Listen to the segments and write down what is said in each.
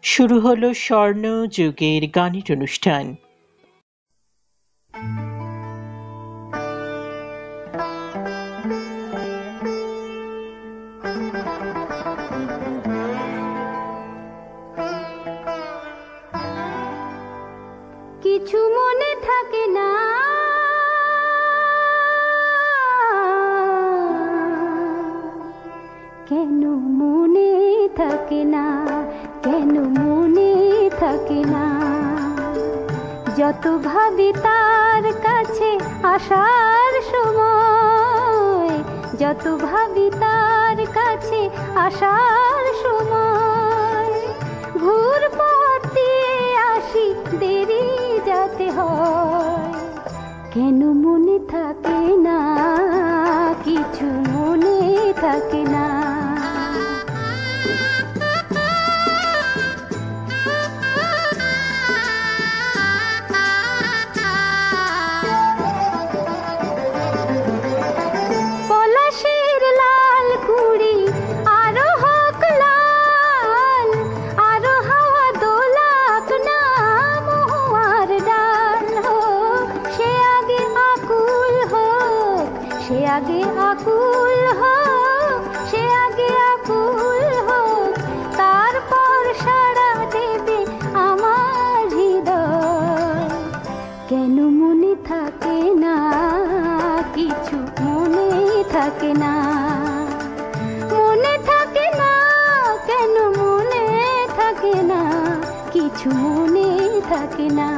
শুরু হলো স্বর্ণ যুগের গানের অনুষ্ঠান। কিছু মনে থাকে না, কেন মনে থাকে না, কেন মনে থাকে না। যত ভাবি তার কাছে আসার সময়, যত ভাবি তার কাছে আসার সময়, ঘুর পথ দিয়ে আসি দেরি যাতে হয়। কেন মনে থাকে না, কিছু মনে থাকে না। পলাশের লাল কুড়ি আরো হোক লাল, আরো হাওয়া দোলাক না মহুয়ার ডাল হোক। সে আগে আকুল হোক, সে আগে আকুল হোক, সে আগে আকুল হোক, তারপর সাড়া দেবে আমার হৃদয়। কেন মনে থাকে না, কিছু মনে থাকে না, মনে থাকে না, কেন মনে থাকে না, কিছু মনে থাকে না।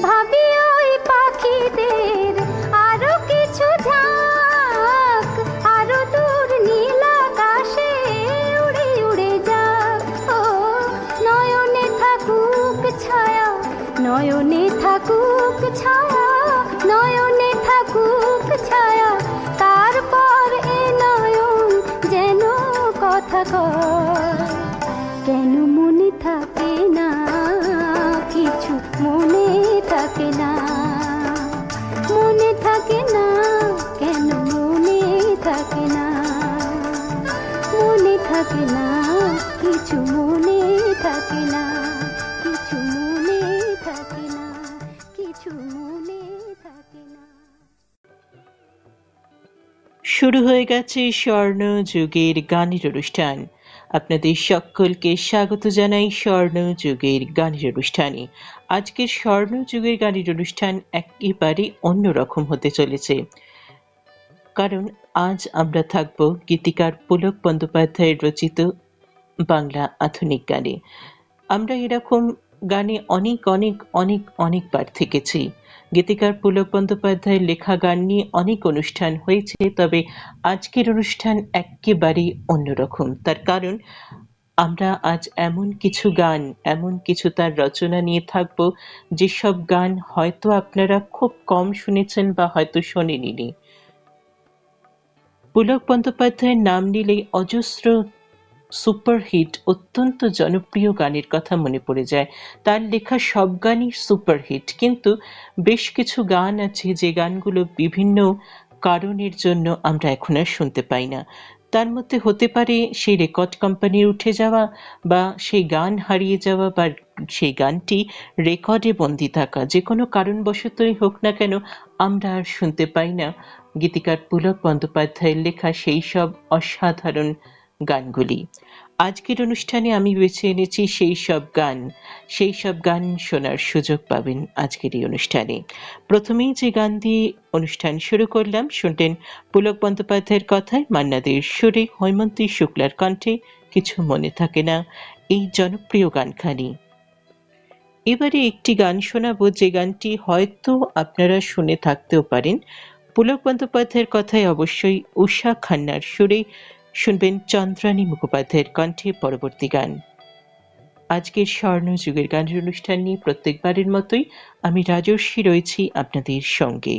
ভাবি ওই পাখিদের আরো কিছু ঝাঁক, আরো দূর নীল আকাশে উড়ে উড়ে যাক। ও নয়নে থাকুক ছায়া, নয়নে থাকুক ছায়া, নয়নে থাকুক ছায়া, তারপর এ নয়ন যেন কথা কয়। কেন মনে থাকে না, কিছু মনে থাকে না, মনে থাকে না, কেন মনে থাকে না, মনে থাকে না, কিছু মনে থাকে না, কিছু মনে থাকে না, কিছু মনে থাকে না। শুরু হয়ে গেছে স্বর্ণ যুগের গানের অনুষ্ঠান। আপনাদের সকলকে স্বাগত জানাই স্বর্ণ যুগের গানের অনুষ্ঠানে। আজকের স্বর্ণ যুগের গানের অনুষ্ঠান একেবারে অন্যরকম হতে চলেছে, কারণ আজ আমরা থাকব গীতিকার পুলক বন্দ্যোপাধ্যায়ের রচিত বাংলা আধুনিক গানে। আমরা এরকম গানে অনেক অনেক অনেক অনেকবার থেকেছি। গীতিকার পুলক বন্দ্যোপাধ্যায়ের লেখা গান নিয়ে অনেক অনুষ্ঠান হয়েছে, তবে আজকের অনুষ্ঠান একেবারেই অন্যরকম। তার কারণ আমরা আজ এমন কিছু গান, এমন কিছু তার রচনা নিয়ে থাকব যেসব গান হয়তো আপনারা খুব কম শুনেছেন বা হয়তো শোনেননি। পুলক বন্দ্যোপাধ্যায়ের নাম নিলেই অজস্র সুপারহিট, অত্যন্ত জনপ্রিয় গানের কথা মনে পড়ে যায়। তার লেখা সব গানই সুপারহিট, কিন্তু বেশ কিছু গান আছে যে গানগুলো বিভিন্ন কারণের জন্য আমরা এখন আর শুনতে পাই না। তার মধ্যে হতে পারে সেই রেকর্ড কোম্পানির উঠে যাওয়া, বা সেই গান হারিয়ে যাওয়া, বা সেই গানটি রেকর্ডে বন্দী থাকা। যে কোনো কারণবশতই হোক না কেন আমরা আর শুনতে পাই না গীতিকার পুলক বন্দ্যোপাধ্যায়ের লেখা সেই সব অসাধারণ গানগুলি। আজকের অনুষ্ঠানে আমি বেছে এনেছি সেই সব গান শোনার সুযোগ পাবেন আজকের এই অনুষ্ঠানে। প্রথমেই যে গান দিয়ে অনুষ্ঠান শুরু করলাম, শুনলেন পুলক বন্দ্যোপাধ্যায়ের কথায়, মান্না দের সুরে, হৈমন্তী শুক্লার কণ্ঠে কিছু মনে থাকে না, এই জনপ্রিয় গানখানি। এবারে একটি গান শোনাবো যে গানটি হয়তো আপনারা শুনে থাকতেও পারেন। পুলক বন্দ্যোপাধ্যায়ের কথায় অবশ্যই উষা খান্নার সুরে, শুনবেন চন্দ্রানী মুখোপাধ্যায়ের কণ্ঠে পরবর্তী গান। আজকের স্বর্ণ যুগের গানের অনুষ্ঠান নিয়ে প্রত্যেকবারের মতোই আমি রাজস্বী রয়েছি আপনাদের সঙ্গে।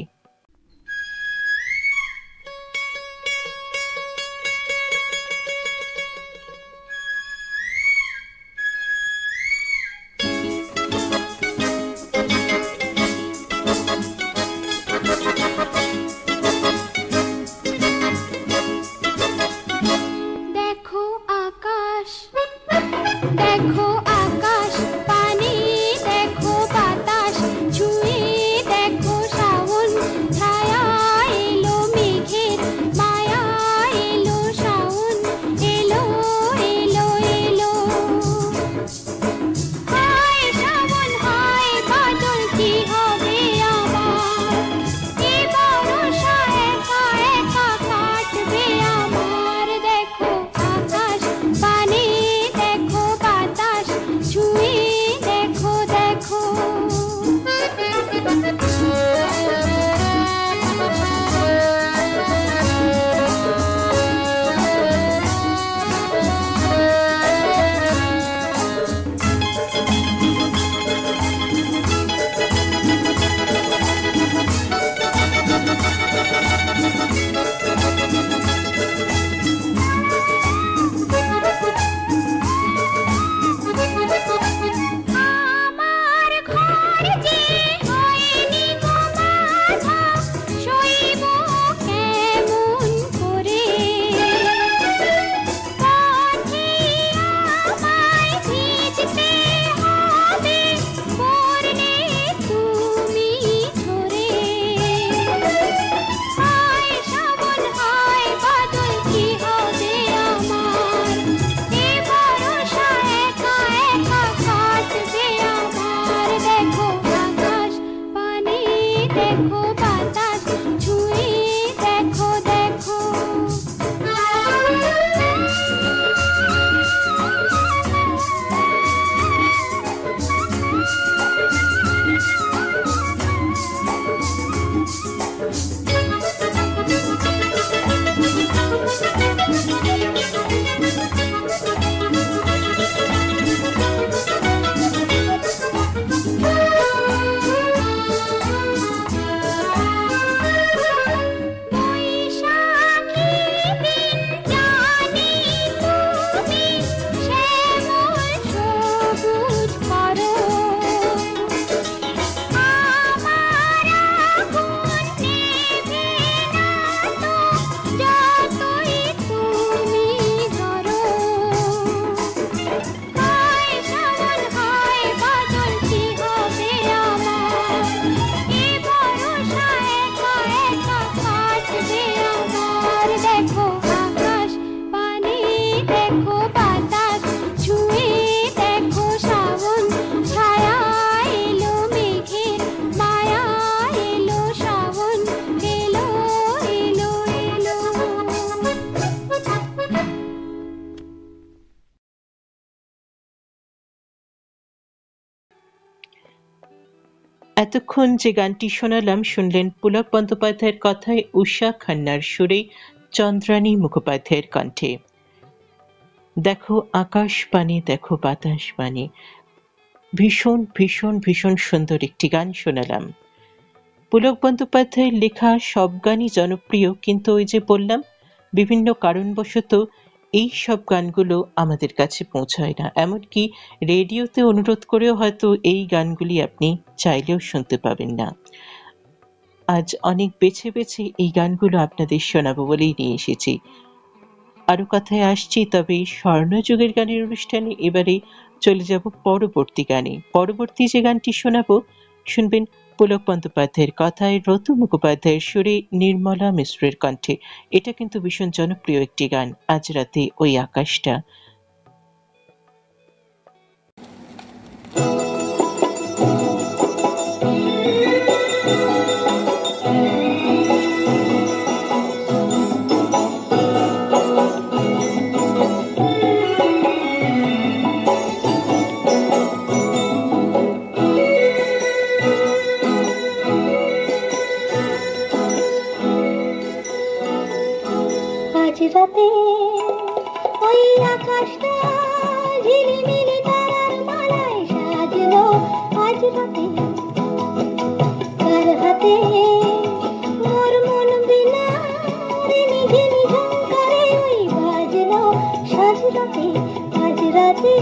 এতক্ষণ যে গানটি শোনালাম শুনলেন পুলক বন্দ্যোপাধ্যায়ের কথায় উষা খান্নার সুরে চন্দ্রানী মুখোপাধ্যায়ের কণ্ঠে। দেখো আকাশ পানে, দেখো বাতাস পানে, ভীষণ ভীষণ ভীষণ সুন্দর একটি গান শোনালাম। পুলক বন্দ্যোপাধ্যায়ের লেখা সব গানই জনপ্রিয়, কিন্তু ওই যে বললাম বিভিন্ন কারণবশত এই সব গানগুলো আমাদের কাছে পৌঁছায় না, এমনকি রেডিওতে অনুরোধ করেও হয়তো এই গানগুলি আপনি চাইলেও শুনতে পাবেন না। আজ অনেক বেছে বেছে এই গানগুলো আপনাদের শোনাবো বলেই নিয়ে এসেছি। আরো কথায় আসছি, তবে স্বর্ণযুগের গানের অনুষ্ঠানে এবারে চলে যাব পরবর্তী গানে। পরবর্তী যে গানটি শোনাবো শুনবেন পুলক বন্দ্যোপাধ্যায়ের কথায় রতু মুখোপাধ্যায়ের সুরে নির্মলা মিশ্রের কণ্ঠে। এটা কিন্তু ভীষণ জনপ্রিয় একটি গান, আজ রাতে ওই আকাশটা। রাতে ওই আকাশটা ঝিলিমিলি তারার মালায় সাজলো, আজ রাতে কার হাতে মোর মন বিনা ঝিনি ঝঙ্কারে ওই বাজলো, সাজ রাতে আজ রাতে।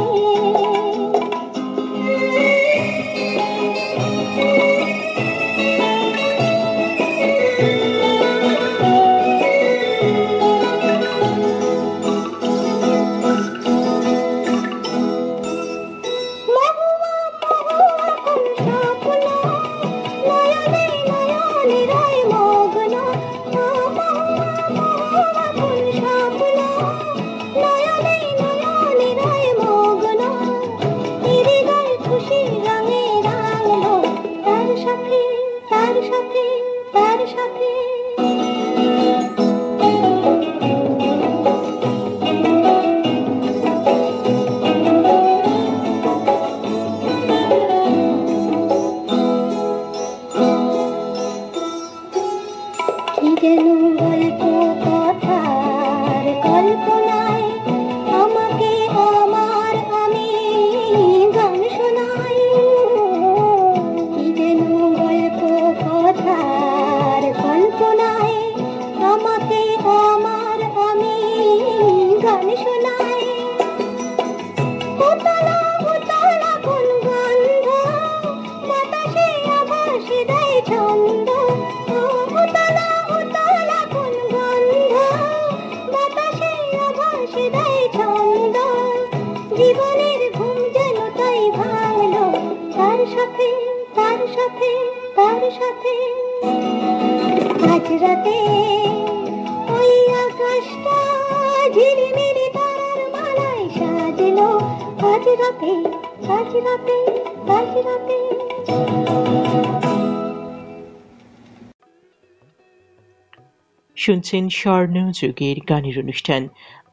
শুনছেন স্বর্ণযুগের গানের অনুষ্ঠান।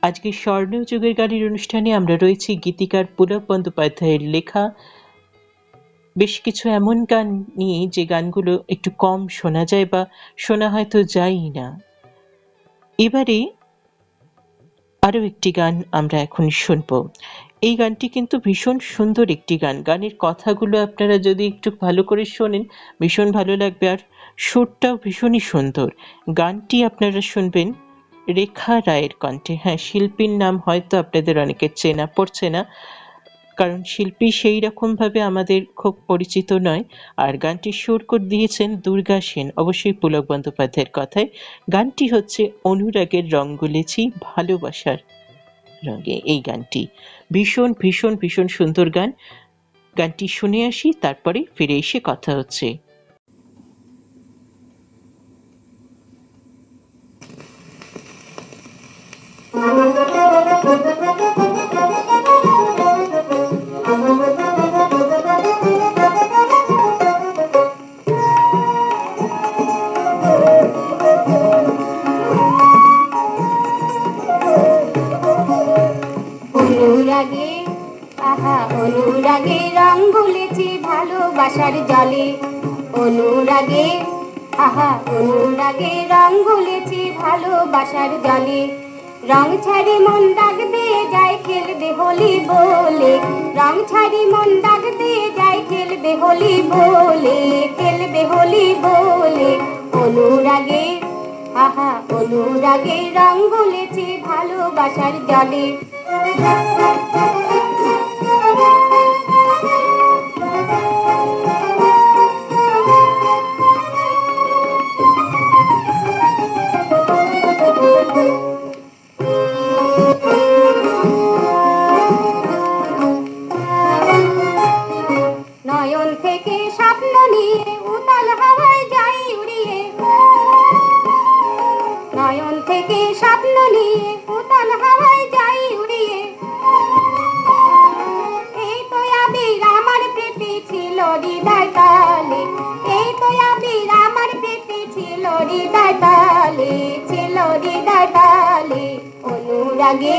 আজকে স্বর্ণযুগের গানের অনুষ্ঠানে আমরা রয়েছি গীতিকার পুলক বন্দ্যোপাধ্যায়ের লেখা বেশ কিছু এমন গান নিয়ে যে গানগুলো একটু কম শোনা যায় বা শোনা হয়তো যায়ই না। এবারে আরো একটি গান আমরা এখন শুনবো। এই গানটি কিন্তু ভীষণ সুন্দর একটি গান, গানের কথাগুলো আপনারা যদি একটু ভালো করে শোনেন ভীষণ ভালো লাগবে, আর সুরটাও ভীষণই সুন্দর। গানটি আপনারা শুনবেন রেখা রায়ের কণ্ঠে। হ্যাঁ, শিল্পীর নাম হয়তো আপনাদের অনেকের চেনা পড়ছে না, কারণ শিল্পী সেই রকম ভাবে আমাদের খুব পরিচিত নয়। আর গানটি সুর করে দিয়েছেন দুর্গা সেন, অবশ্যই পুলক বন্দ্যোপাধ্যায়ের কথায়। গানটি হচ্ছে অনুরাগের রং গুলেছি ভালোবাসার রঙে। এই গানটি ভীষণ ভীষণ ভীষণ সুন্দর গান। গানটি শুনে আসি, তারপরে ফিরে এসে কথা হচ্ছে। অনুরাগে রং গুলেছি ভালোবাসার জলে, অনুরাগে আহা অনুরাগে রং গুলেছি ভালোবাসার জলে, রং ছাড়ি মন দাগ দিয়ে যায় খেলবে হোলি বলে, রং ছাড়ি মন দাগ দিয়ে যায় খেলবে হোলি বলে, খেলবে হোলি বলে। অনুরাগে আহা অনুরাগে রং গুলেছি ভালোবাসার জলে। নয়ন থেকে স্বপ্ন নিয়ে উতাল হাওয়ায় যাই উড়িয়ে, নয়ন থেকে স্বপ্ন নিয়ে উতাল হাওয়ায় যাই উড়িয়ে। এই তো আবির আমার প্রীতি ছিল হৃদয় তালে, এই তো আবির আমার প্রীতি ছিল হৃদয় তালে, ছিল হৃদয় তালে। অনুরাগে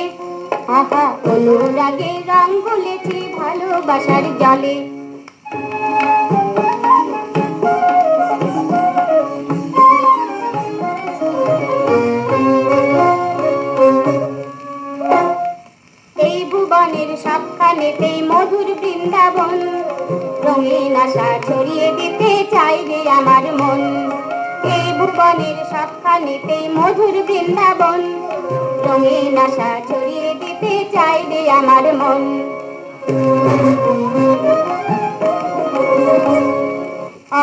আহা অনুরাগে রং গুলেছি ভালোবাসার জলে। এই ভুবনের সবখানেতেই মধুর বৃন্দাবন, রঙিন আশা ছড়িয়ে দিতে চাই রে আমার মন। এই ভুবনের সবখানেতেই মধুর বৃন্দাবন, রঙিন আশা ছড়িয়ে দিতে চাই রে আমার মন।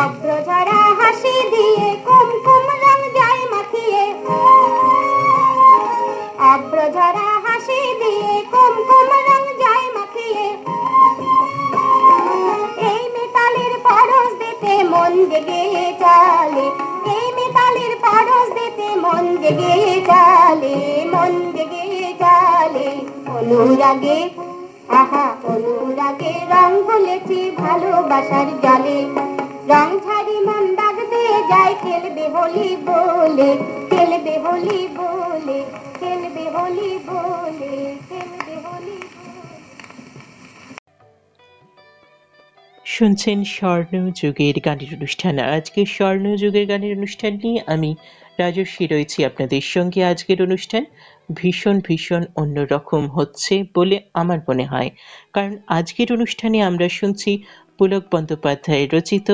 অগ্রঝরা হাসি দিয়ে কুমকুম রং যায় মাখিয়ে, অগ্রঝরা হাসি দিয়ে কুমকুম রং যায় মাখিয়ে। এই মিতালের পরশ দিতে মন জেগে চলে, এই মিতালের পরশ দিতে মন জেগে চলে, মন জেগে চলে। অনুরাগে আহা অনুরাগে রং গুলেছি ভালোবাসার জলে, রং ছাড়ি মন দাগ দিয়ে যায় খেলবে হোলি বলে, খেলবে হোলি বলে, খেলবে হোলি বলে, খেলবে হোলি বলে। শুনছেন স্বর্ণযুগের গানের অনুষ্ঠান। আর আজকের স্বর্ণযুগের গানের অনুষ্ঠান নিয়ে আমি রাজস্বী রয়েছি আপনাদের সঙ্গে। আজকের অনুষ্ঠান ভীষণ ভীষণ অন্যরকম হচ্ছে বলে আমার মনে হয়, কারণ আজকের অনুষ্ঠানে আমরা শুনছি পুলক বন্দ্যোপাধ্যায়ের রচিত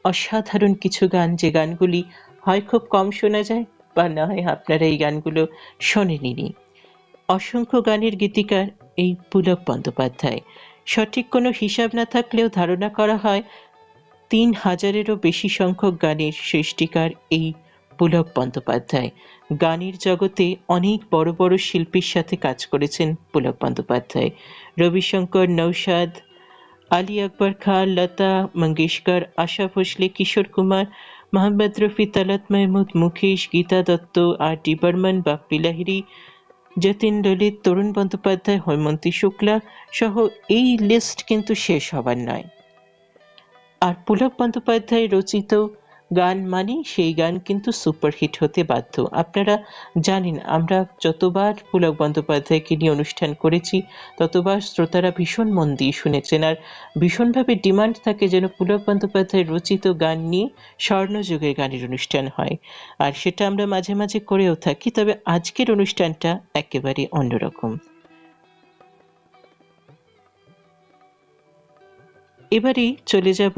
অসাধারণ কিছু গান, যে গানগুলি হয় খুব কম শোনা যায় বা না হয় আপনারা এই গানগুলো শোনেননি। অসংখ্য গানের গীতিকার এই পুলক বন্দ্যোপাধ্যায়। সঠিক কোনো হিসাব না থাকলেও ধারণা করা হয় ৩,০০০-এরও বেশি সংখ্যক গানের সৃষ্টিকার এই পুলক বন্দ্যোপাধ্যায়। গানের জগতে অনেক বড় বড় শিল্পীর সাথে কাজ করেছেন পুলক বন্দ্যোপাধ্যায়। রবিশঙ্কর, নৌশাদ, আলী আকবর খান, লতা মঙ্গেশকর, আশা ভোসলে, কিশোর কুমার, মোহাম্মদ রফি, তালাত মাহমুদ, মুকেশ, গীতা দত্ত, আর ডি বর্মন, বাপ্পি লাহিড়ী, যতীন ললিত, তরুণ বন্দ্যোপাধ্যায়, হৈমন্তী শুক্লা সহ এই লিস্ট কিন্তু শেষ হবার নয়। আর পুলক বন্দ্যোপাধ্যায় রচিত গান মানে সেই গান কিন্তু সুপারহিট হতে বাধ্য। আপনারা জানেন, আমরা যতবার পুলক বন্দ্যোপাধ্যায়কে নিয়ে অনুষ্ঠান করেছি ততবার শ্রোতারা ভীষণ মন দিয়ে শুনেছেন, আর ভীষণভাবে ডিমান্ড থাকে যেন পুলক বন্দ্যোপাধ্যায় রচিত গান নিয়ে স্বর্ণযুগের গানের অনুষ্ঠান হয়, আর সেটা আমরা মাঝে মাঝে করেও থাকি। তবে আজকের অনুষ্ঠানটা একেবারে অন্যরকম। এবারে চলে যাব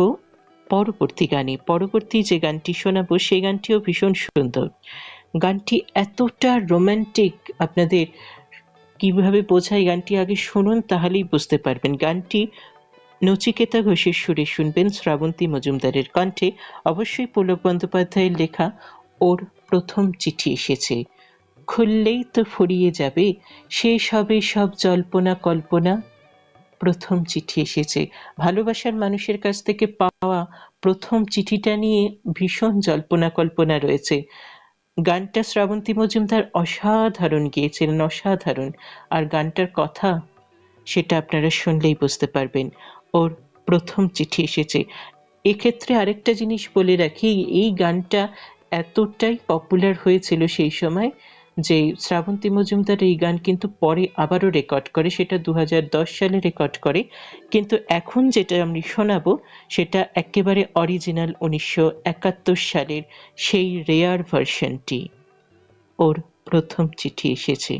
পরবর্তী গানে। পরবর্তী যে গানটি শোনাবো সেই গানটিও ভীষণ সুন্দর। গানটি এতটা রোমান্টিক, আপনাদের কিভাবে বোঝাই, গানটি আগে শুনুন তাহলেই বুঝতে পারবেন। গানটি নচিকেতা ঘোষের সুরে শুনবেন, শ্রাবন্তী মজুমদারের কণ্ঠে। অবশ্যই পুলক বন্দ্যোপাধ্যায়ের লেখা। ওর প্রথম চিঠি এসেছে, খুললেই তো ফুরিয়ে যাবে, শেষ হবে সব জল্পনা কল্পনা। প্রথম চিঠি এসেছে, ভালোবাসার মানুষের কাছ থেকে পাওয়া প্রথম চিঠিটা নিয়ে ভীষণ জল্পনা কল্পনা রয়েছে। গানটা শ্রাবন্তী মজুমদার অসাধারণ গেয়েছিলেন, অসাধারণ। আর গানটার কথা সেটা আপনারা শুনলেই বুঝতে পারবেন। ওর প্রথম চিঠি এসেছে। এক্ষেত্রে আরেকটা জিনিস বলে রাখি, এই গানটা এতটাই পপুলার হয়েছিল সেই সময় যে শ্রাবন্তী মজুমদার এই গান কিন্তু পরে আবারও রেকর্ড করে, সেটা 2010 সালে রেকর্ড করে, কিন্তু এখন যেটা আমি শোনাবো সেটা একেবারে অরিজিনাল 1971 সালের সেই রেয়ার ভার্সনটি। ওর প্রথম চিঠি এসেছে।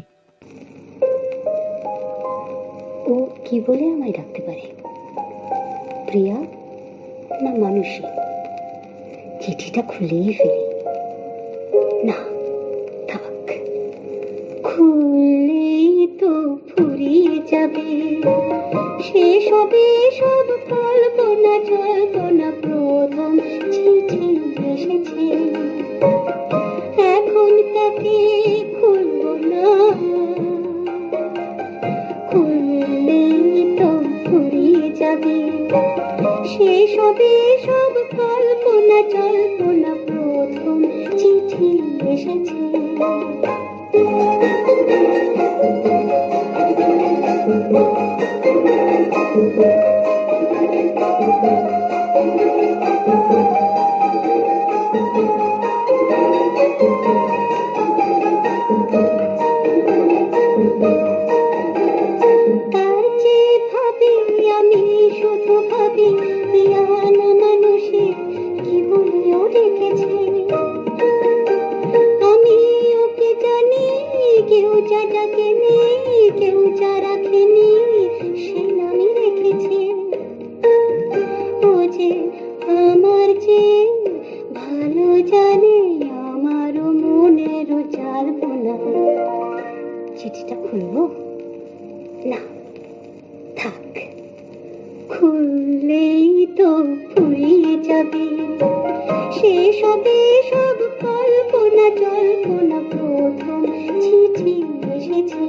ও কি বলে আমায় ডাকতে পারে, প্রিয়া না মানুষী? চিঠিটা খুলেই ফেলি। না থাক, খুললেই তো ফুরিয়ে যাবে শেষ হবে সব কল্পনা জল্পনা। প্রথম চিঠি এসেছে, এখন তাকে খুলব না, খুললেই তো ফুরিয়ে যাবে শেষ হবে সব কল্পনা জল্পনা। প্রথম চিঠি এসেছে। চিঠিটা খুলবো না, থাক, খুললেই তো ফুরিয়ে যাবে শেষ হবে সব কল্পনা জল্পনা। প্রথম চিঠি এসেছে।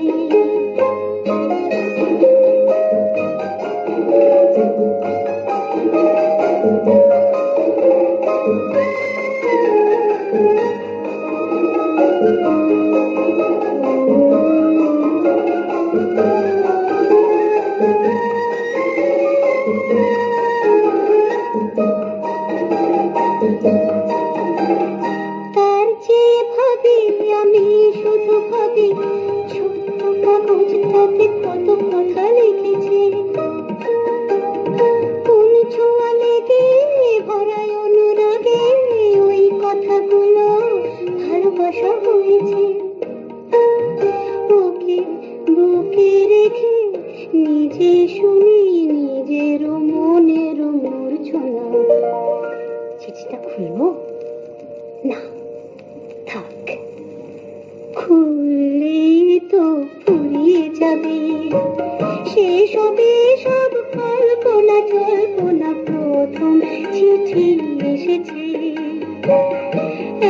চিঠিটা খুলবো না, থাক, খুললেই তো ফুরিয়ে যাবে শেষ হবে সব কল্পনা জল্পনা। প্রথম চিঠি এসেছে,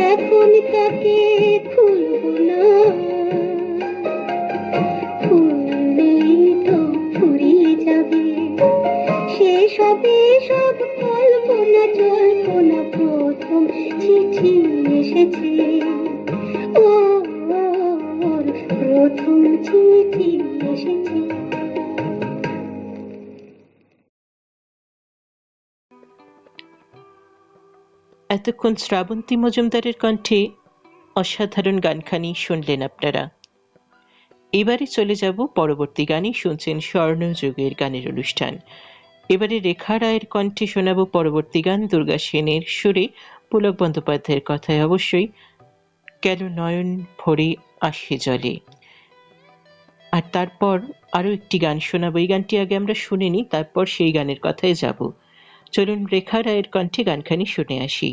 এখন তাকে খুলবো না, খুললেই তো ফুরিয়ে যাবে শেষ হবে সব কল্পনা জল্পনা। প্রথম চিঠি এসেছে, ও প্রথম চিঠি এসেছে। এতক্ষণ শ্রাবন্তী মজুমদারের কণ্ঠে অসাধারণ গানখানি শুনলেন আপনারা। এবারে চলে যাব পরবর্তী গানে। শুনছেন স্বর্ণযুগের গানের অনুষ্ঠান। এবারে রেখা রায়ের কণ্ঠে শোনাবো পরবর্তী গান, দুর্গা সেনের সুরে, পুলক বন্দ্যোপাধ্যায়ের কথায় অবশ্যই, কেন নয়ন ভরে আসে জলে। আর তারপর আরো একটি গান শোনাবো। এই গানটি আগে আমরা শুনিনি, তারপর সেই গানের কথায় যাব। চলুন রেখা রায়ের কণ্ঠে গানখানি শুনে আসি।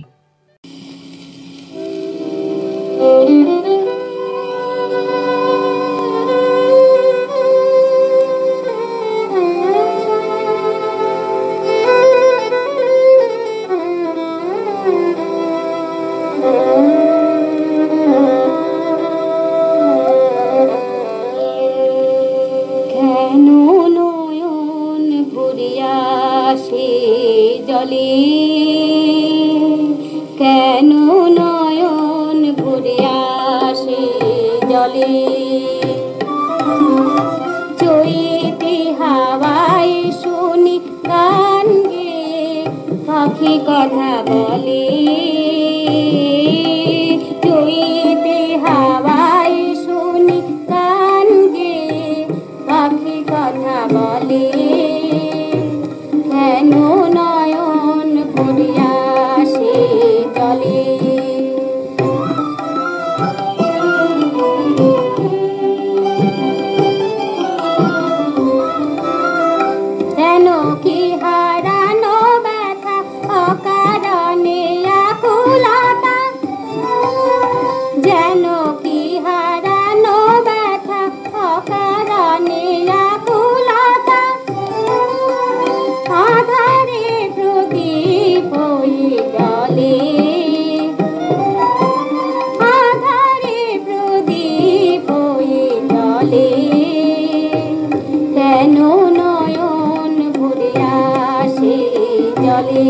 কেন নয়ন ভরে আসে জলে, চৈতে হাওয়ায় শুনি গান গে পাখি কথা বলে, চৈতে হাওয়ায় জলে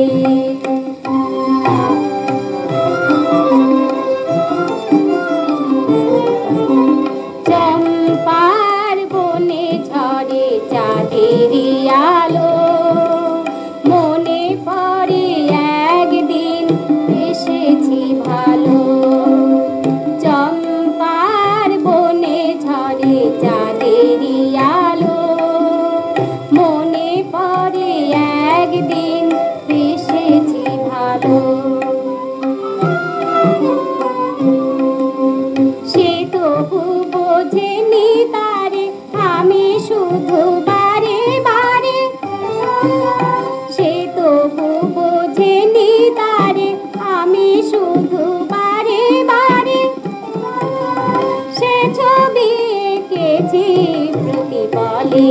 চম্পার বনে ঝরে চাঁদেরি আলো মনে পড়ে একদিন এসেছি ভালো চম্পার বনে ঝরে চাঁদেরি আলো মনে পড়ে একদিন এসেছি ভালো সে তবু বোঝেনি তারে আমি শুধু বারে বারে সে তবু বোঝেনি তারে আমি শুধু বারে বারে সে ছবি এঁকেছি প্রতিপলে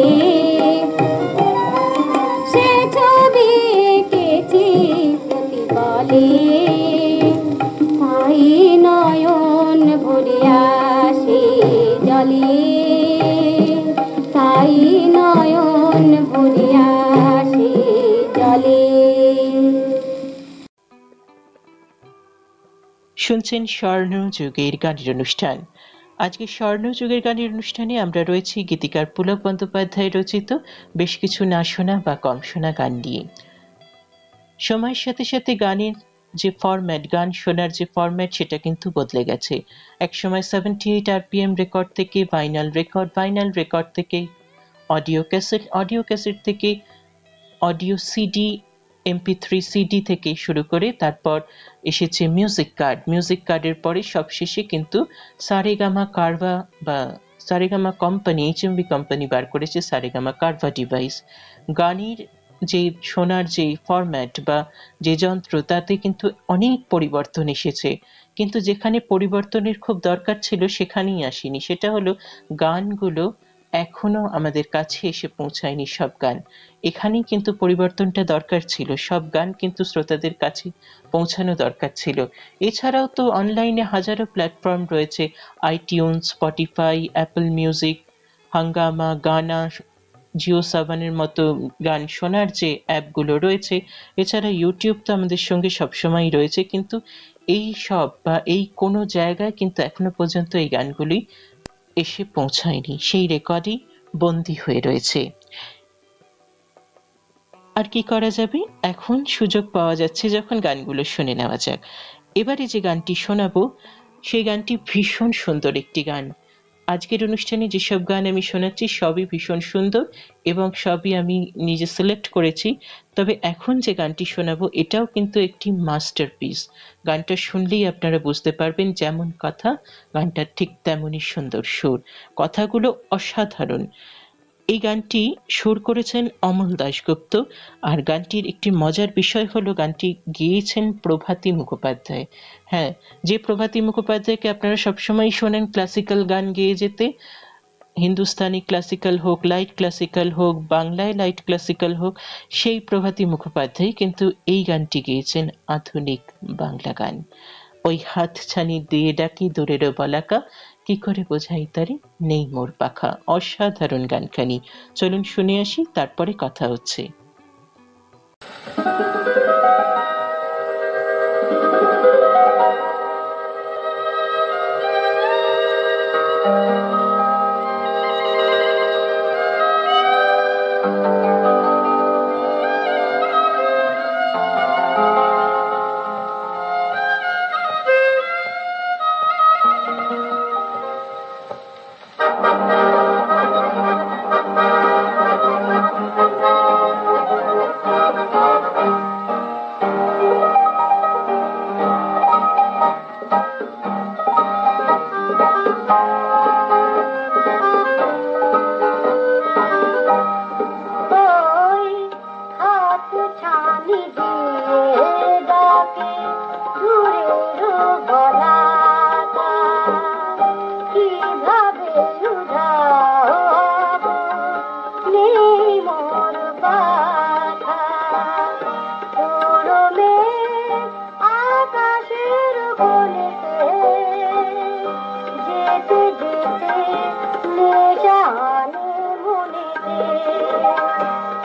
সে ছবি এঁকেছি প্রতিপলে তাই নয়ন ভরে আসে জলে তাই নয়ন ভরে আসে জলে শুনছেন স্বর্ণযুগের গানের অনুষ্ঠান। আজকে স্বর্ণযুগের গানের অনুষ্ঠানে আমরা রয়েছি গীতিকার পুলক বন্দ্যোপাধ্যায় রচিত বেশ কিছু না শোনা বা কম শোনা গান নিয়ে। সময়ের সাথে সাথে গানের যে ফরম্যাট, গান শোনার যে ফরম্যাট, সেটা কিন্তু বদলে গেছে। একসময় 78 RPM রেকর্ড থেকে ভাইনাল রেকর্ড থেকে অডিও ক্যাসেট থেকে অডিও সিডি, MP3 সিডি থেকে শুরু করে তারপর এসেছে মিউজিক কার্ডের পরে সবশেষে কিন্তু সারেগামা কারভা বা সারেগামা কোম্পানি, HMV কোম্পানি বার করেছে সারেগামা কারভা ডিভাইস। গানের যে শোনার যে ফরম্যাট বা যে যন্ত্র, তাতে কিন্তু অনেক পরিবর্তন এসেছে, কিন্তু যেখানে পরিবর্তনের খুব দরকার ছিল সেখানেই আসেনি। সেটা হলো গানগুলো এখনো আমাদের কাছে এসে পৌঁছায়নি সব গান। এখানেই কিন্তু পরিবর্তনটা দরকার ছিল, সব গান কিন্তু শ্রোতাদের কাছে পৌঁছানো দরকার ছিল। এছাড়াও তো অনলাইনে হাজারো প্ল্যাটফর্ম রয়েছে, আইটিউন, স্পটিফাই, অ্যাপল মিউজিক, হাঙ্গামা, গানা, জিও সাভানের মতো গান শোনার যে অ্যাপগুলো রয়েছে। এছাড়া ইউটিউব তো আমাদের সঙ্গে সবসময়ই রয়েছে, কিন্তু এই সব বা এই কোনো জায়গায় কিন্তু এখনো পর্যন্ত এই গানগুলি এসে পৌঁছায়নি, সেই রেকর্ডই বন্দী হয়ে রয়েছে। আর কি করা যাবে, এখন সুযোগ পাওয়া যাচ্ছে যখন গানগুলো শুনে নেওয়া যাক। এবারে যে গানটি শোনাবো সেই গানটি ভীষণ সুন্দর একটি গান। আজকের অনুষ্ঠানে যেসব গান আমি শোনাচ্ছি সবই ভীষণ সুন্দর এবং সবই আমি নিজে সিলেক্ট করেছি। তবে এখন যে গানটি শোনাবো এটাও কিন্তু একটি মাস্টারপিস। গানটা শুনলেই আপনারা বুঝতে পারবেন, যেমন কথা গানটা ঠিক তেমনই সুন্দর সুর, কথাগুলো অসাধারণ। এই গানটি সুর করেছেন অমল দাশগুপ্ত, আর গানটির একটি মজার বিষয় হলো গানটি গেয়েছেন প্রভাতী মুখোপাধ্যায়। হ্যাঁ, যে প্রভাতী মুখোপাধ্যায়কে আপনারা সবসময় শোনেন ক্লাসিক্যাল গান গেয়ে যেতে, হিন্দুস্তানি ক্লাসিক্যাল হোক, লাইট ক্লাসিক্যাল হোক, বাংলায় লাইট ক্লাসিক্যাল হোক, সেই প্রভাতী মুখোপাধ্যায় কিন্তু এই গানটি গেয়েছেন আধুনিক বাংলা গান। ওই হাত ছানি দিয়ে ডাকি দূরেরও বলাকা, কি করে বোঝাই তারে নেই মোর পাখা। অসাধারণ গানখানি, চলুন শুনে আসি, তারপরে কথা হচ্ছে।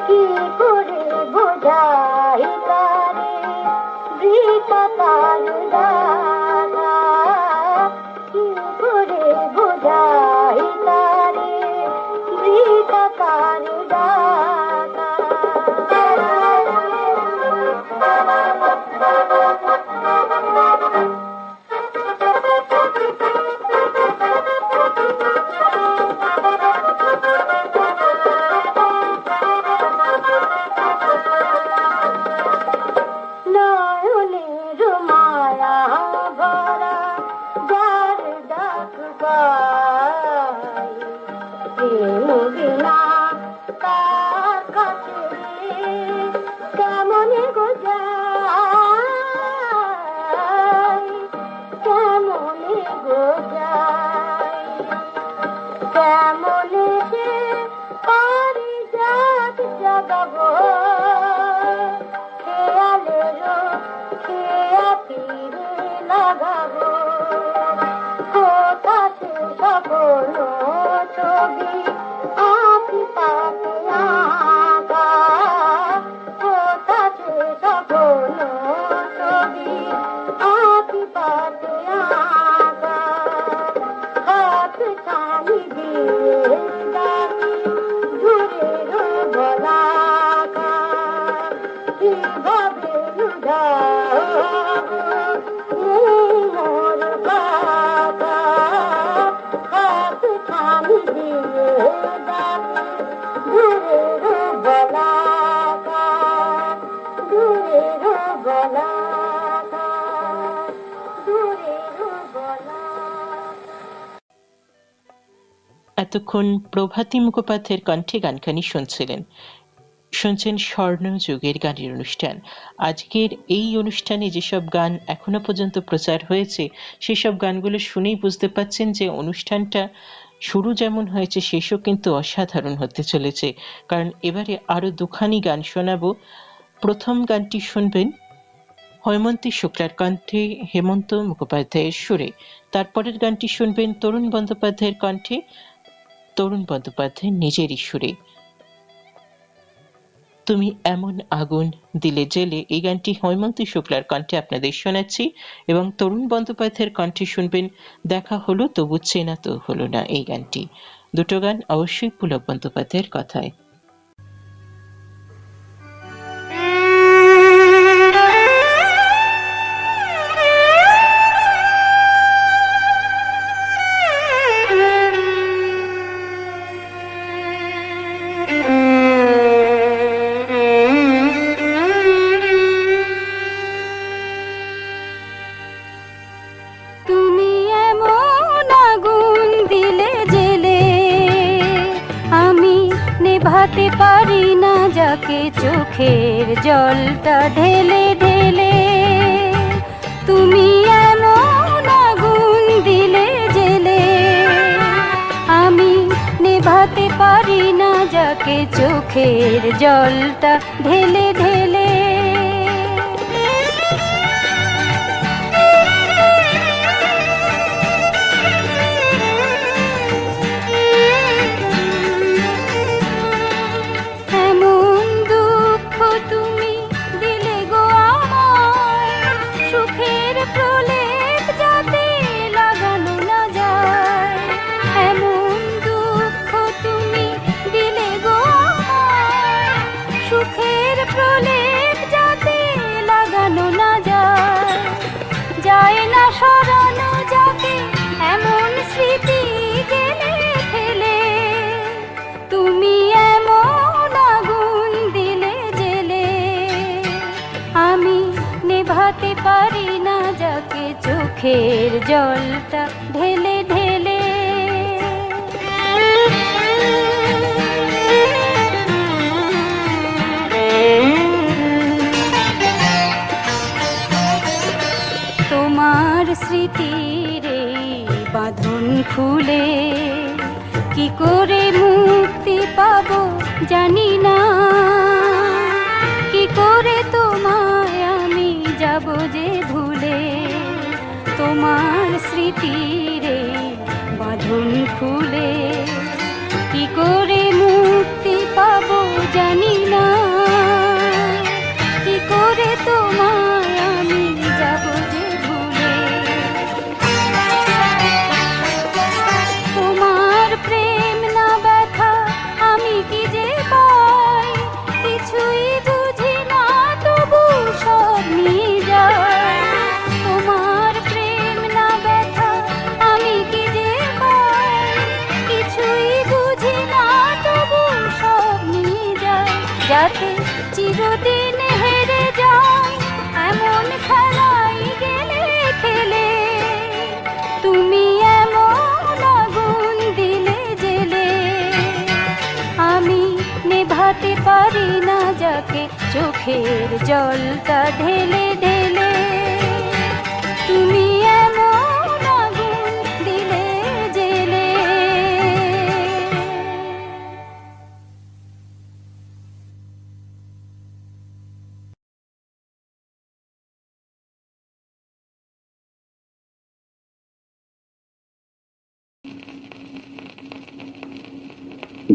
কি করে বোঝাই হবে উধাও মোর বাবা হাত খানি দিয়ে দূরের বলাকা দূরের বলাকা দূরের বলাকা। এতক্ষণ প্রভাতী মুখোপাধ্যায়ের কণ্ঠে গানখানি শুনছেন স্বর্ণযুগের গানের অনুষ্ঠান। আজকের এই অনুষ্ঠানে যেসব গান এখনো পর্যন্ত প্রচার হয়েছে সেসব গানগুলো শুনেই বুঝতে পারছেন যে অনুষ্ঠানটা শুরু যেমন হয়েছে শেষও কিন্তু অসাধারণ হতে চলেছে, কারণ এবারে আরো দুখানি গান শোনাবো। প্রথম গানটি শুনবেন হৈমন্তী শুক্লার কণ্ঠে হেমন্ত মুখোপাধ্যায়ের সুরে, তারপরের গানটি শুনবেন তরুণ বন্দ্যোপাধ্যায়ের কণ্ঠে তরুণ বন্দ্যোপাধ্যায়ের নিজেরই সুরে। তুমি এমন আগুন দিলে জেলে, এই গানটি হৈমন্তী শুক্লার কণ্ঠে আপনাদের শোনাচ্ছি, এবং তরুণ বন্দ্যোপাধ্যায়ের কণ্ঠে শুনবেন দেখা হলো তবু চেনা তো হলো না, এই গানটি। দুটো গান অবশ্যই পুলক বন্দ্যোপাধ্যায়ের কথায়। নেভাতে পারি না যাকে চোখের জলটা ঢেলে ঢেলে, তুমি এমন আগুন দিলে জেলে, আমি নেভাতে পারি না যাকে চোখের জলটা ঢেলে ঢেলে। যায় না সরানো যাকে এমন স্মৃতি গেলে ফেলে, তুমি এমন আগুন দিলে জেলে, আমি নেভাতে পারি না যাকে চোখের জলটা ঢেলে ঢেলে। তোমার স্মৃতির বাঁধন খুলে কি করে মুক্তি পাবো জানি না, কি করে তোমায় আমি যাব যে ভুলে, তোমার স্মৃতির বাঁধন খুলে কি করে মুক্তি পাবো জানি না, কি করে তোমায় আমি যাব যে ভুলে। তোমার প্রেম না ব্যথা আমি কি যে পাই, কিছুই বুঝি না তবু সব নিয়ে যায়। তোমার প্রেম না ব্যথা আমি কি যে পাই, কিছুই বুঝি না তবু সব নিয়ে যায়। যাতে চিরদিন হেরে যায় এমন খেলাই গেলে খেলে, তুমি এমন আগুন দিলে জেলে, আমি নেভাতে পারি না যাকে চোখের জলটা ঢেলে ঢেলে, তুমি এমন আগুন দিলে জেলে।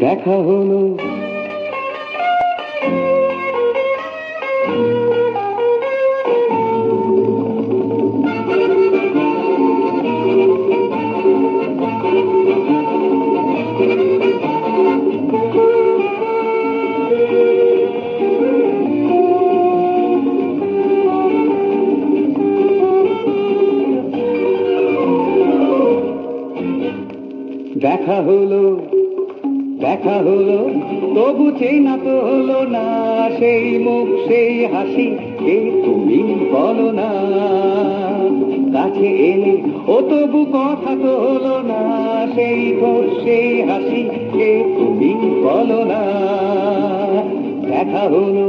দেখা হলো দেখা হলো দেখা হলো তবু চেনা তো হলো না সেই মুখ সেই হাসি কে তুমি বলো না কাছে এলে ও তবু কথা তো হলো না সেই ঠোঁট সেই হাসি কে তুমি বলো না দেখা হলো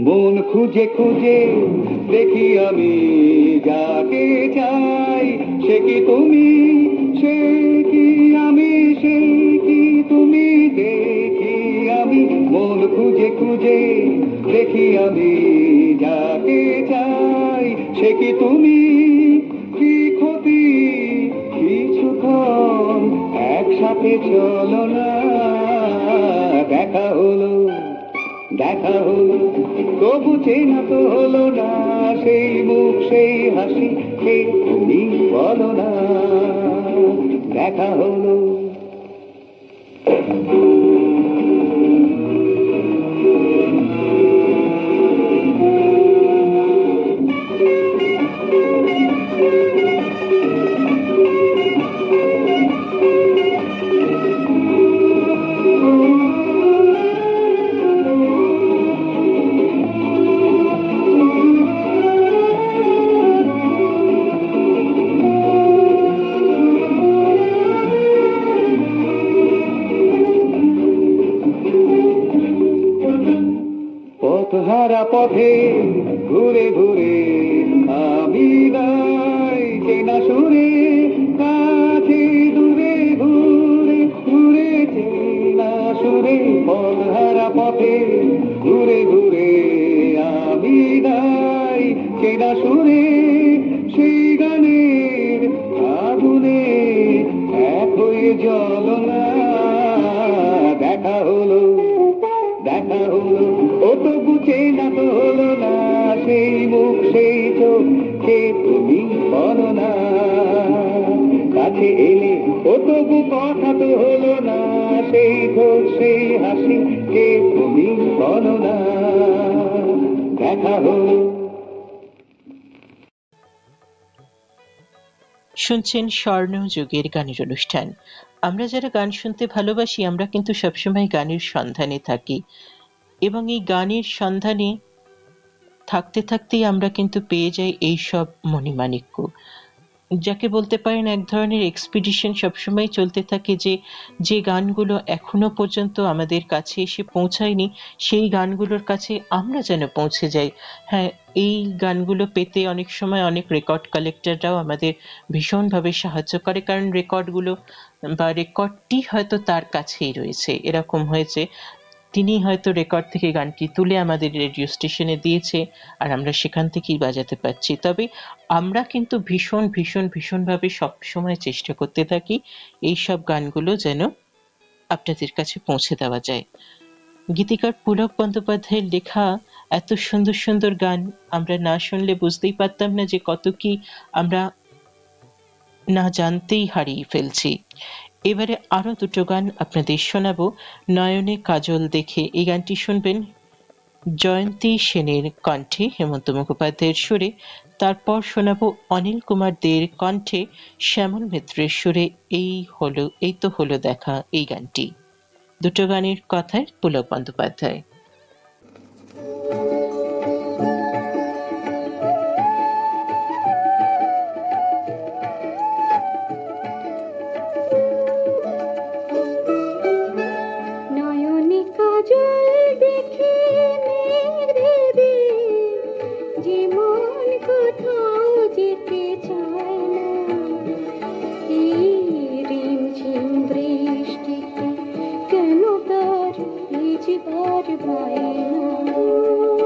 মন খুঁজে খুঁজে দেখি আমি যাকে চাই সে কি তুমি সে কি আমি সে কি তুমি দেখি আমি মন খুঁজে খুঁজে দেখি আমি যাকে চাই সে কি তুমি কি ক্ষতি কিছুক্ষণ একসাথে চলো না দেখা হলো দেখা হলো তবু চেনা তো হলো না সেই মুখ সেই হাসি কে তুমি বলো না দেখা হলো পথহারা পথে ঘুরে ঘুরে আমি নাই চেনা সুরে কাছে দূরে ঘুরে ঘুরে চেনা সুরে পথহারা পথে ঘুরে ঘুরে আমি নাই চেনা সুরে সেই গানের আগুনে এক হয়ে জ্বলনা দেখা হলো দেখা হলো ও তবু চেনা তো হলো না সেই মুখ সেই চোখ কে তুমি বলো না কাছে এলে ও তবু কথা তো হলো না সেই ঠোঁট সেই হাসি কে তুমি বলো না দেখা হলো। শুনছেন স্বর্ণযুগের গানের অনুষ্ঠান। আমরা যারা গান শুনতে ভালোবাসি আমরা কিন্তু সবসময় গানের সন্ধানে থাকি এবং এই গানের সন্ধানে থাকতে থাকতেই আমরা কিন্তু পেয়ে যাই এই সব মণিমাণিক্য, যাকে বলতে পারেন এক ধরনের এক্সপিডিশন সবসময় চলতে থাকে যে গানগুলো এখনো পর্যন্ত আমাদের কাছে এসে পৌঁছায়নি সেই গানগুলোর কাছে আমরা যেন পৌঁছে যাই। হ্যাঁ, এই গানগুলো পেতে অনেক সময় অনেক রেকর্ড কালেক্টররাও আমাদের ভীষণভাবে সাহায্য করে, কারণ রেকর্ডগুলো বা রেকর্ডটি হয়তো তার কাছেই রয়েছে, এরকম হয়েছে তিনি হয়তো রেকর্ড থেকে গানটি তুলে আমাদের রেডিও স্টেশনে দিয়েছে আর আমরা সেখান থেকেই বাজাতে পারছি। তবে আমরা কিন্তু ভীষণভাবে সবসময় চেষ্টা করতে থাকি এই সব গানগুলো যেন আপনাদের কাছে পৌঁছে দেওয়া যায়। গীতিকার পুলক বন্দ্যোপাধ্যায়ের লেখা এত সুন্দর সুন্দর গান আমরা না শুনলে বুঝতেই পারতাম না যে কত কি আমরা না জানতেই হারিয়ে ফেলছি। এবারে আরো দুটো গান আপনাদের শোনাবো। নয়নে কাজল দেখে এই গানটি শুনবেন জয়ন্তী সেনের কণ্ঠে, হেমন্ত মুখোপাধ্যায়ের সুরে। তারপর শোনাবো অনিল কুমার দের কণ্ঠে শ্যামল মিত্রের সুরে এই তো হলো দেখা এই গানটি। দুটো গানের কথায় পুলক বন্দ্যোপাধ্যায়। কেন তার জীবার বায়না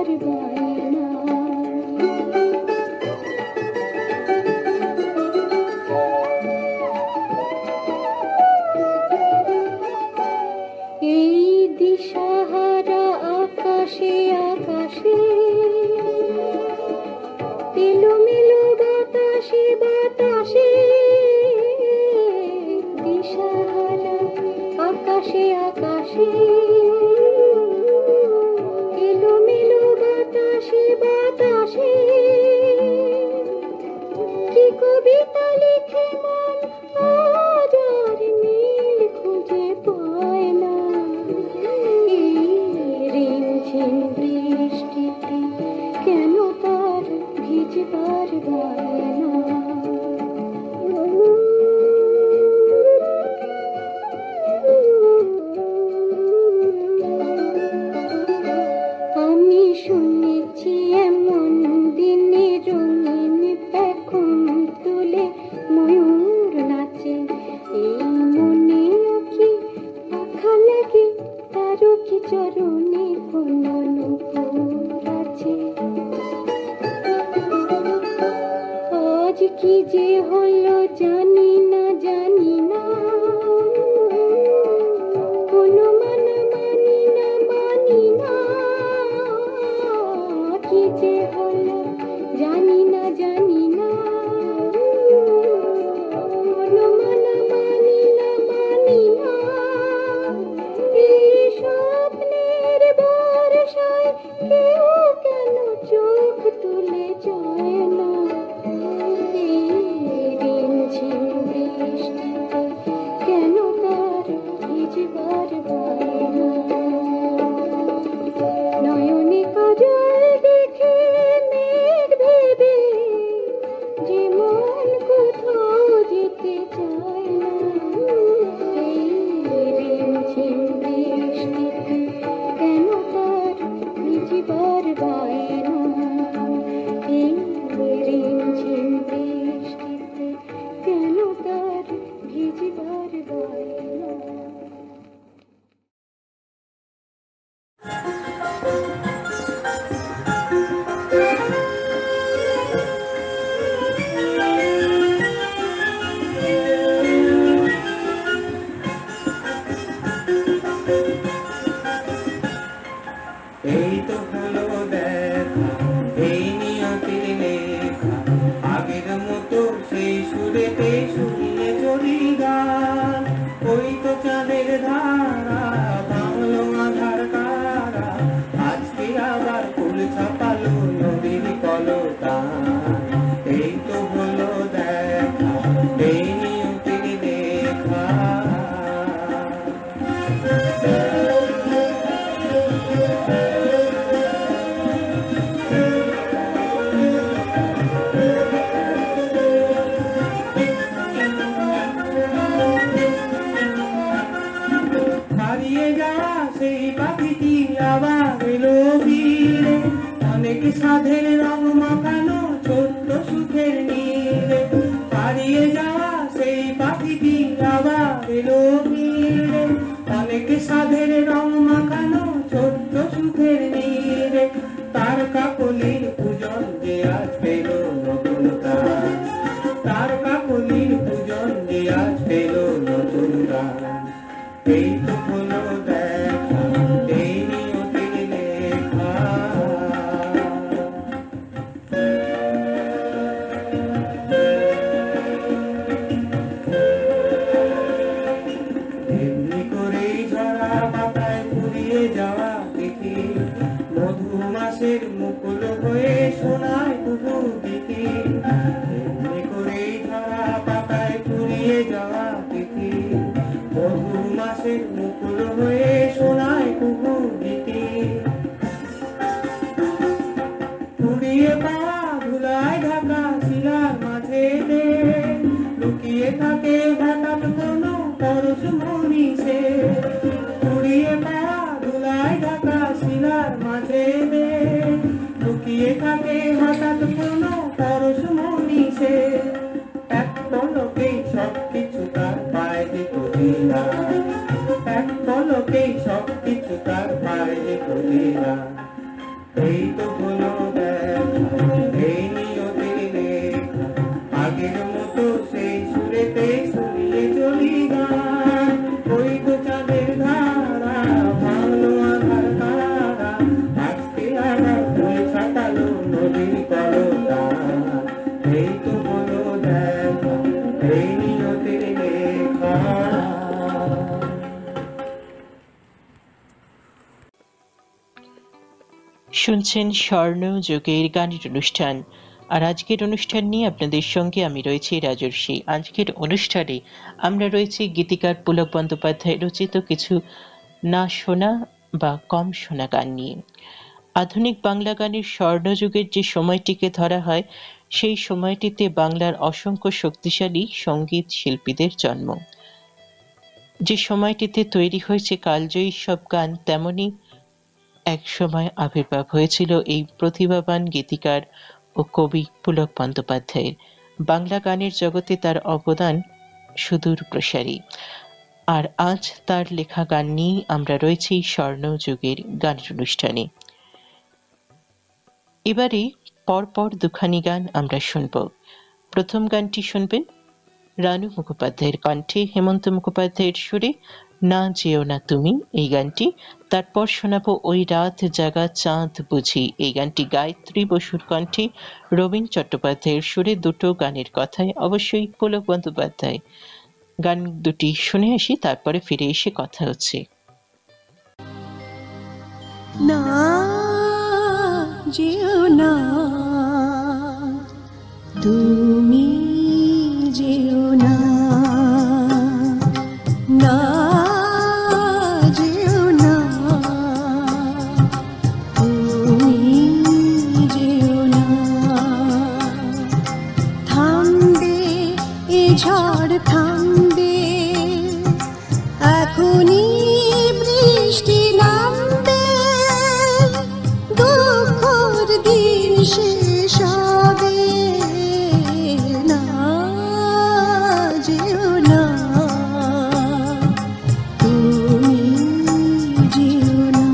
ভিজিবার বায়না। এই দিশাহারা আকাশে আকাশে এলোমেলো বাতাসে বাতাসে, দিশাহারা আকাশে আকাশে এলোমেলো বাতাসে বাতাসে, কি কবিতা লিখে মন আজ আর মিল খুঁজে পায় না। এই রিমঝিম বৃষ্টিতে কেন তার ভিজবার বায়না। আমি শুনেছি এমন দিনে রঙিন পেখম তুলে ময়ূর নাচে, এই মনে কি পাখা লাগে তারও কি চরণে কোনো নূপুর আছে। আজ কি যে হলো জানি না জানি না, কোনো মানা মানি না মানি না, কি যে হলো জানি না জানি না, কোনো মানা মানি না মানি না। এই স্বপ্নের বর্ষায় কেউ কেন চোখ তুলে যায় না। এই রিমঝিম বৃষ্টিতে কেন তার ভিজবার বায়না। নয়নে কাজল দেখে মেঘ ভেবে যে মন কোথাও যেতে চায় না। এই রিমঝিম বৃষ্টিতে কেন তার ভিজবার বায়না। এই রিমঝিম বৃষ্টিতে কেন তার ভিজবার বায়না। এই তো হলো দেখা, এই নিয়তির লেখা, আগের মতো সেই সুরেতে শুনিয়ে চলি গান। ওই তো চাঁদের ধারা ভাঙলো আধার কারা, আজকে আবার ফুল ছাপালো নদীর কলতান। এই তো হলো দেখা, এই নিয়তির লেখা। হারিয়ে যাওয়া সেই পাখিটি আবার এলো ফিরে, অনেক সাধের রং মাখানো ছোট্ট সুখের নীরে। হারিয়ে যাওয়া সেই পাখিটি আবার এলো ফিরে, অনেক সাধের রং মাখানো ছোট্ট সুখের নীরে। তার কাকলির পূজন যে আজ পেল নতুন গান, তার কাকলির পূজন যে আজ পেল নতুন গান। এই তো হলো দেখা, এই নিয়তির লেখা। এমনি করেই ঝরা পাতায় ফুরিয়ে যাওয়া দেখি, মধুমাসের মুকুল হয়ে শোনায় কুহু গীতি। এমনি করেই ঝরা পাতায় ফুরিয়ে যাওয়া দেখি, মধুমাসের মুকুল হয়ে শোনায় কুহু গীতি। ফুরিয়ে পাওয়া ধুলায় ঢাকা শিলার মাঝে লুকিয়ে থাকে হঠাৎ কোনো পরশমণি সে। ফুরিয়ে পাওয়া ধুলায় ঢাকা শিলার মাঝে লুকিয়ে থাকে হঠাৎ কোনো পরশমণি সে। এক পলকেই সবকিছু তার পায়ে দিত দিলা, এক পলকেই সবকিছু তার পায়ে দিত দিলা। এই আগের মতো সেই সুরেতে শুনিয়ে চলি গান। ওই তো চাঁদের ধারা ভালো আধার তারা, আজকে আমার ফুল ছাটালো নদীর কলতান। এই তো হলো দেখা, এই নিয়তির লেখা। শুনছেন স্বর্ণযুগের গানের অনুষ্ঠান। আর আজকের অনুষ্ঠান নিয়ে আপনাদের সঙ্গে আমি রয়েছি রাজর্ষি। আজকের অনুষ্ঠানে আমরা রয়েছি গীতিকার পুলক বন্দ্যোপাধ্যায় রচিত কিছু না শোনা বা কম শোনা গান নিয়ে। আধুনিক বাংলা গানের স্বর্ণযুগের যে সময়টিকে ধরা হয়, সেই সময়টিতে বাংলার অসংখ্য শক্তিশালী সঙ্গীত শিল্পীদের জন্ম। যে সময়টিতে তৈরি হয়েছে কালজয়ী সব গান, তেমনি এক সময় আবির্ভাব হয়েছিল এই প্রতিভাবান গীতিকার ও কবি পুলক বন্দ্যোপাধ্যায়ের। বাংলা গানের জগতে তার অবদান সুদূর প্রসারী। আর আজ তার লেখা গান নিয়েই আমরা রয়েছি স্বর্ণযুগের গানের অনুষ্ঠানে। এবারে পরপর দুখানি গান আমরা শুনব। প্রথম গানটি শুনবেন রানু মুখোপাধ্যায়ের কণ্ঠে, হেমন্ত মুখোপাধ্যায়ের সুরে, না যেও না তুমি এই গানটি। তারপর শোনাবো ওই রাত জাগা চাঁদ বুঝি এই গানটি গায়ত্রী বসুর কণ্ঠে, রবীন চট্টোপাধ্যায়ের সুরে। দুটো গানের কথায় অবশ্যই পুলক বন্দ্যোপাধ্যায়। গান দুটি শুনে আসি, তারপরে ফিরে এসে কথা হচ্ছে। না যেও না তুমি, যেও না, না যেও না তুমি, যেও না। থামবে এ ঝড়, থামবে এখনই বৃষ্টি নামবে, দুঃখর দিন শেষ হবে, না যেও না তুমি, যেও না।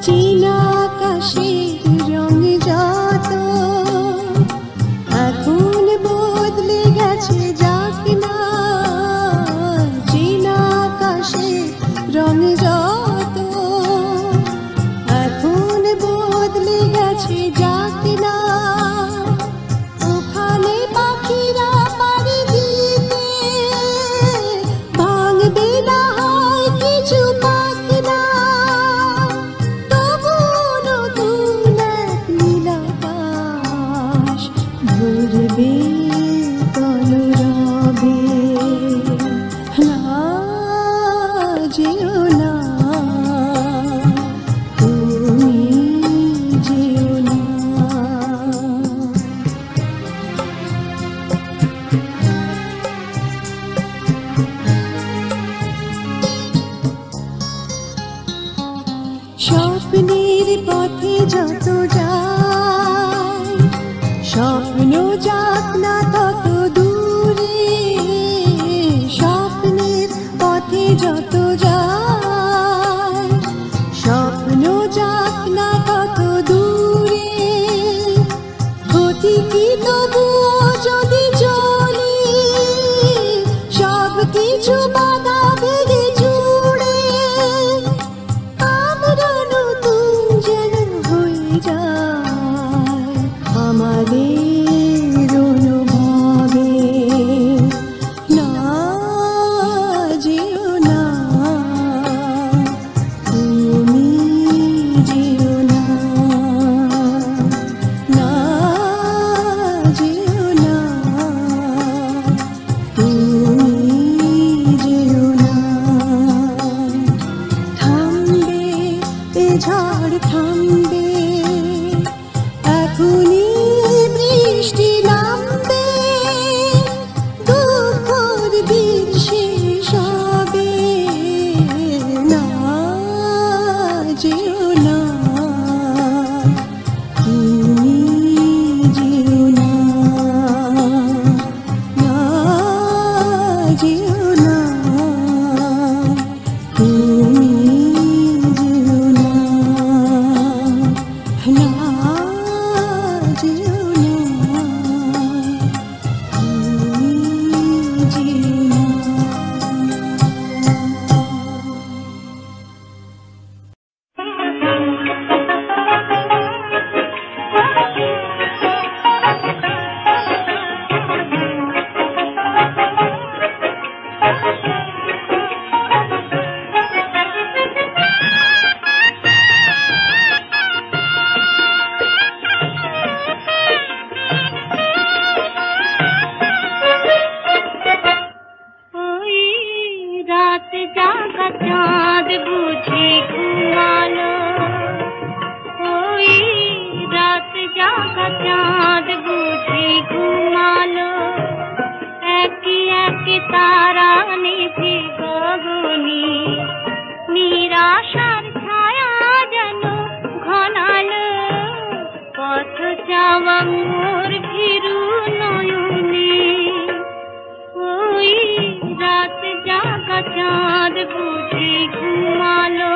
চীনা আকাশের রং যত এখন বদলে গেছে, যাক না। চীনা আকাশের রং যত এখন বদলে গেছে, যাক না। ওখানে পাখিরা পাড়ি দিতে ভাঙবে না হয় কিছু পাখনা, তবু নতুন এক নীলাকাশ ভরবে কলরবে, না যেও না তুমি, যেও না। স্বপ্নের পথে যত যায়, স্বপ্ন যাক না তত দূরে। স্বপ্নের পথে যত যায়, স্বপ্ন যাক না তত দূরে। ক্ষতি কি তবুও যদি চলি, সব কিছু বাধা ভেঙে জুড়ে আমরা নতুন যেন হয়ে যায় আমাদের অনুভবে, না যেও না তুমি, যেও না, না যেও না তুমি, যেও জাগা চাঁদ বুঝি ঘুমালো, ওই রাত জাগা চাঁদ বুঝি ঘুমালো, একে একে তারা নিভে গগনে, নিরাশার ছায়া যেন ঘনালো, পথ চাওয়া মোর ভীরু নয়নে, ওই রাত জাগা চাঁদ বুঝি ঘুমালো।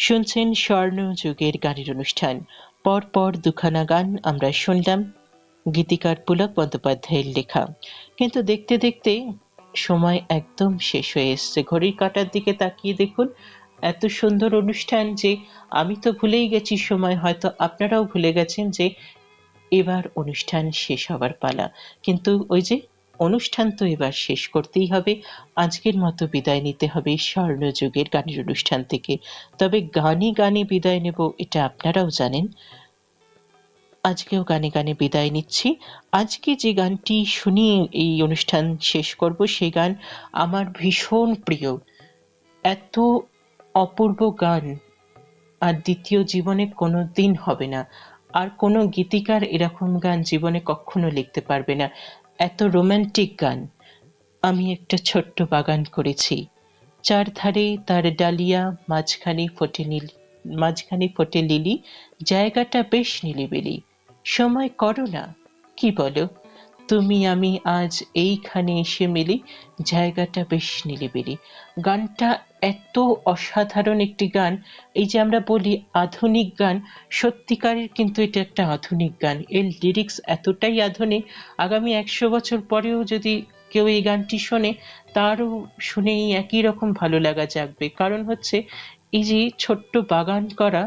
শুনছেন স্বর্ণযুগের গানের অনুষ্ঠান। পরপর দুখানা গান আমরা শুনলাম গীতিকার পুলক বন্দ্যোপাধ্যায়ের লেখা। কিন্তু দেখতে দেখতে সময় একদম শেষ হয়ে এসছে। ঘড়ির কাঁটার দিকে তাকিয়ে দেখুন, এত সুন্দর অনুষ্ঠান যে আমি তো ভুলেই গেছি সময়, হয়তো আপনারাও ভুলে গেছেন যে এবার অনুষ্ঠান শেষ হবার পালা। কিন্তু ওই যে অনুষ্ঠান তো এবার শেষ করতেই হবে। আজকের মতো বিদায় নিতে হবে স্বর্ণযুগের গানের অনুষ্ঠান থেকে। তবে গানে গানে বিদায় নেব এটা আপনারাও জানেন। আজকেও গানে গানে বিদায় নিচ্ছি। আজকে যে গানটি শুনিয়ে এই অনুষ্ঠান শেষ করব সেই গান আমার ভীষণ প্রিয়। এত অপূর্ব গান আর দ্বিতীয় জীবনে কোনো দিন হবে না, আর কোনো গীতিকার এরকম গান জীবনে কখনো লিখতে পারবে না। এত রোমান্টিক গান। আমি একটা ছোট্ট বাগান করেছি, চারধারে তার ডালিয়া, মাঝখানে ফোটে লিলি, জায়গাটা বেশ নিলিবিলি, সময় করো না, কি বলো, তুমি আমি আজ এইখানে এসে মিলি, জায়গাটা বেশ নিলিবিলি। গানটা এত অসাধারণ একটি গান। এই যে আমরা বলি আধুনিক গান, সত্যিকারের কিন্তু এটা একটা আধুনিক গান। এর লিরিক্স এতটাই আধুনিক, আগামী 100 বছর পরেও যদি কেউ এই গানটি শোনে তারও শুনেই একই রকম ভালো লাগা জাগবে। কারণ হচ্ছে এই যে ছোট্ট বাগান করা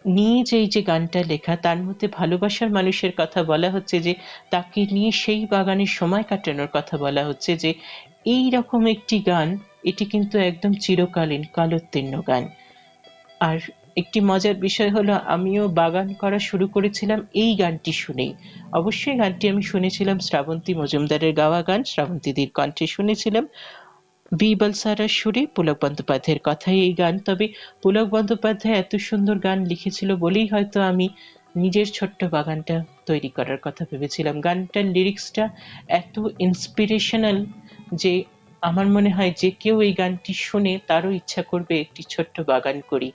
নিয়ে যে গানটা লেখা, তার মধ্যে ভালোবাসার মানুষের কথা বলা হচ্ছে, যে তাকে নিয়ে সেই বাগানে সময় কাটানোর কথা বলা হচ্ছে, যে এই রকম একটি গান, এটি কিন্তু একদম চিরকালীন কালোত্তীর্ণ গান। আর একটি মজার বিষয় হলো, আমিও বাগান করা শুরু করেছিলাম এই গানটি শুনেই। অবশ্যই গানটি আমি শুনেছিলাম শ্রাবন্তী মজুমদারের গাওয়া গান, শ্রাবন্তীদির কণ্ঠে শুনেছিলাম, বি বলসারার সুরে, পুলক বন্দ্যোপাধ্যায়ের কথাই এই গান। তবে পুলক বন্দ্যোপাধ্যায় এত সুন্দর গান লিখেছিল বলেই হয়তো আমি নিজের ছোট্ট বাগানটা তৈরি করার কথা ভেবেছিলাম। গানটার লিরিক্সটা এত ইন্সপিরেশনাল যে আমার মনে হয় যে কেউ এই গানটি শুনে তারও ইচ্ছা করবে একটি ছোট্ট বাগান করি।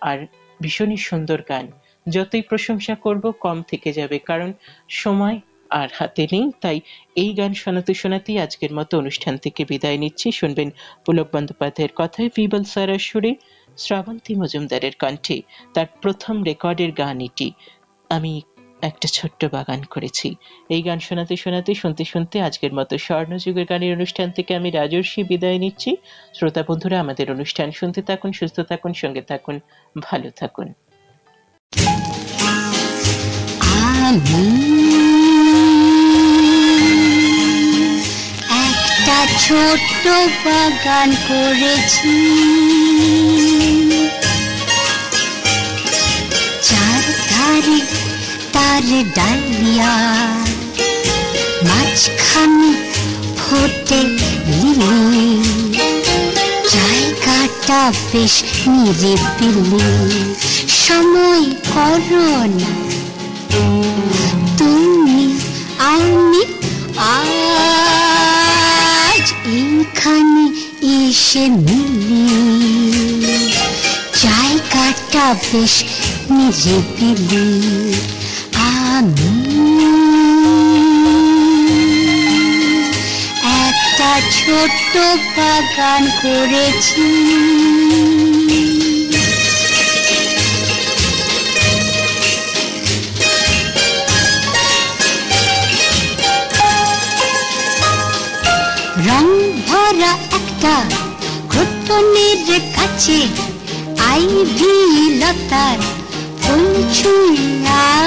আর ভীষণই সুন্দর গান, যতই প্রশংসা করব কম থেকে যাবে, কারণ সময় আর হাতে নেই। তাই এই গান শোনাতে শোনাতেই আজকের মতো অনুষ্ঠান থেকে বিদায় নিচ্ছি। শুনবেন পুলক বন্দ্যোপাধ্যায়ের কথায় বিবল সারার সুরে, শ্রাবন্তী মজুমদারের কণ্ঠে তার প্রথম রেকর্ডের গান এটি, আমি একটা ছোট্ট বাগান করেছি। এই গান শোনাতে শোনাতে শুনতে শুনতে আজকের মতো স্বর্ণযুগের গানের অনুষ্ঠান থেকে আমি রাজর্ষি বিদায় নিচ্ছি। শ্রোতা বন্ধুরা, আমাদের অনুষ্ঠান শুনতে থাকুন, সুস্থ থাকুন, সঙ্গে থাকুন, ভালো থাকুন। আমি একটা ছোট্ট বাগান করেছি, চারধারে তার ডালিয়া, মাঝখানে ফোটে লিলি, জায়গাটা বেশ নিরিবিলি। সময় করো না তুমি, আমি আজ এইখানে এসে মিলি, জায়গাটা বেশ নিরিবিলি। আমি একটা ছোট্ট বাগান করেছি, রং ভরা একটা ঘটনের কাছে আইভি লতার ফুল ছুঁয়ে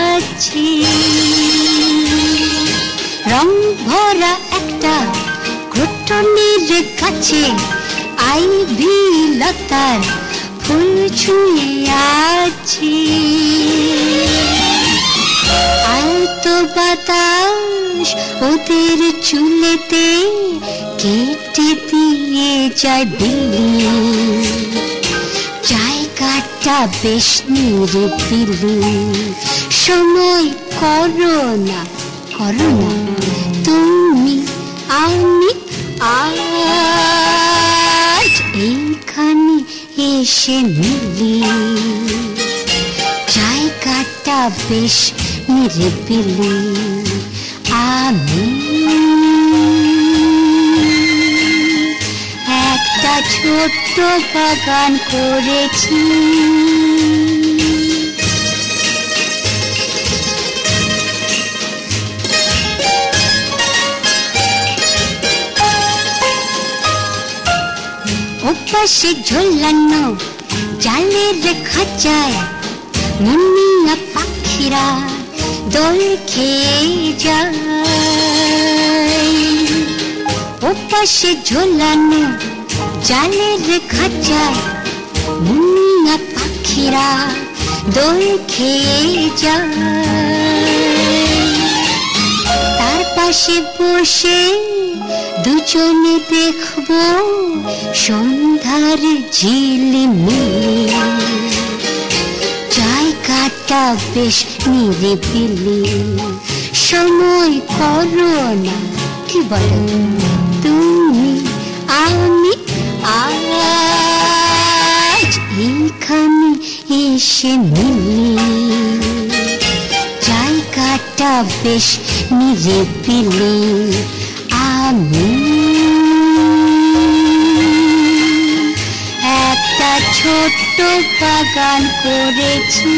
আছে। রং ভরা একটা ঘটনের কাছে আইভি লতার ফুল ছুঁয়ে আছে। আলতো বাতাস ওদের চুলেতে কেটে দিয়ে যায় বিলি, জায়গাটা বেশ নিরিবিলি। সময় করো না তুমি, আমি আজ এইখানে এসে মিলি, জায়গাটা বেশ নিরিবিলি। আমি একটা ছোট্ট বাগান করেছি, ওপাশে ঝোলানো জালের খাঁচায় মুন্নিয়া পাখিরা দোল খেয়ে যায়। ওপাশে ঝোলানো জালের খাঁচায় মুন্নিয়া পাখিরা দোল খেয়ে যায়। তার পাশে বসে দুজনে দেখবো সন্ধ্যার ঝিলিমিলি, জায়গাটা বেশ নিরিবিলি। সময় করো না, কি বলো তুমি, আমি আজ এইখানে এসে মিলি, জায়গাটা বেশ নিরিবিলি। আমি একটা ছোট্ট বাগান করেছি।